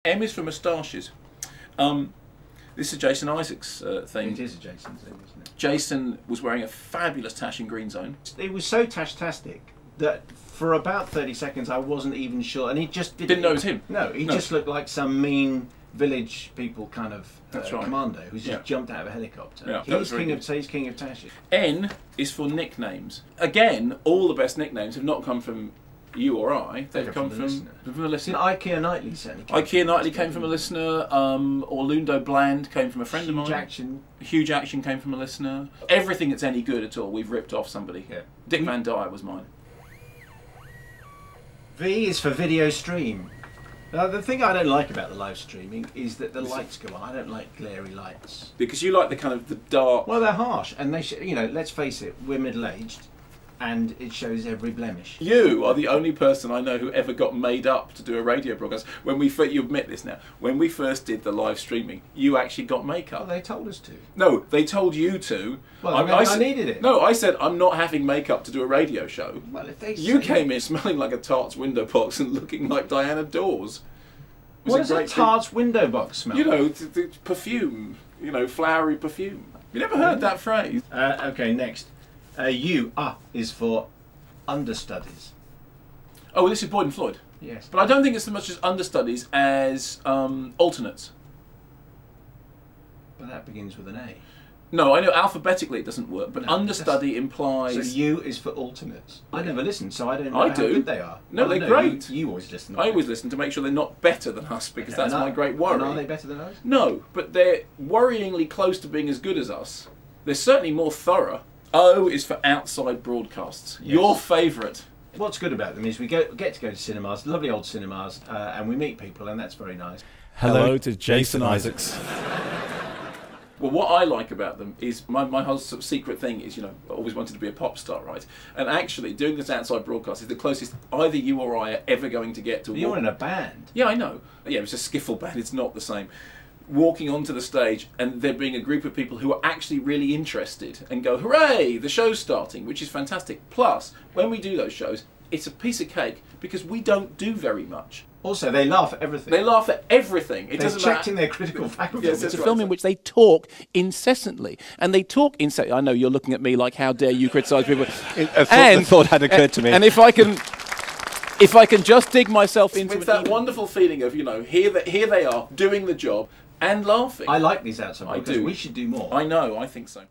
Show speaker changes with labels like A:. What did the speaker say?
A: M is for moustaches. This is Jason Isaacs' thing.
B: It is a Jason thing, isn't it?
A: Jason was wearing a fabulous tash in Green Zone.
B: It was so tash-tastic that for about 30 seconds I wasn't even sure, and he just
A: Didn't know it was him.
B: No, he just looked like some mean village people kind of
A: That's right.
B: commando who's just jumped out of a helicopter.
A: Yeah,
B: He's king of tashes.
A: N is for nicknames. Again, all the best nicknames have not come from you or I. They've come from a listener.
B: IKEA Knightley certainly came
A: IKEA Knightley came from a listener. Orlundo Bland came from a friend of mine. Huge Action came from a listener. Everything that's any good at all, we've ripped off somebody.
B: Yeah.
A: Dick Van Dyke was mine.
B: V is for video stream. Now, the thing I don't like about the live streaming is that the lights go on. I don't like glary lights.
A: Because you like the kind of the dark...
B: Well, they're harsh, and they you know, let's face it, we're middle-aged, and it shows every blemish.
A: You are the only person I know who ever got made up to do a radio broadcast. When we you admit this now. When we first did the live streaming, you actually got makeup.
B: Well, they told us to.
A: No, they told you to.
B: Well, I needed it.
A: No, I said I'm not having makeup to do a radio show.
B: Well, if they
A: you came in smelling like a tart's window box and looking like Diana Dawes.
B: What does a tart's window box smell?
A: You know, the perfume. You know, flowery perfume. You never heard that phrase?
B: Okay, next. U is for understudies.
A: Oh, this is Boyd and Floyd.
B: Yes.
A: But I don't think it's so much as understudies as alternates.
B: But that begins with an A.
A: No, I know alphabetically it doesn't work, but
B: No,
A: understudy implies...
B: So U is for alternates. I never listen, so I don't know how good they are.
A: No, they're great.
B: You always listen.
A: I always listen to make sure they're not better than us, because that's my great worry.
B: And are they better than us?
A: No, but they're worryingly close to being as good as us. They're certainly more thorough. O is for outside broadcasts. Yes. Your favourite.
B: What's good about them is we get to go to cinemas, lovely old cinemas, and we meet people, and that's very nice.
C: Hello to Jason Isaacs.
A: Well, what I like about them is my whole sort of secret thing is, you know, I always wanted to be a pop star, right? And actually, doing this outside broadcast is the closest either you or I are ever going to get to.
B: You're in a band.
A: Yeah, I know. Yeah, it's a skiffle band. It's not the same. Walking onto the stage and there being a group of people who are actually really interested and go, hooray, the show's starting, which is fantastic. Plus, when we do those shows, it's a piece of cake because we don't do very much.
B: Also, they laugh at everything.
A: They laugh at everything.
B: They've checked in their critical faculties.
A: Yes,
C: it's a film in which they talk incessantly. And they talk incessantly. I know you're looking at me like, how dare you criticise people.
D: The thought had occurred to me.
C: And if I can just dig myself into
A: it's that wonderful feeling of, you know, here they are doing the job and laughing.
B: I like these outside
A: I
B: because
A: do.
B: we should do more.
A: I know, I think so.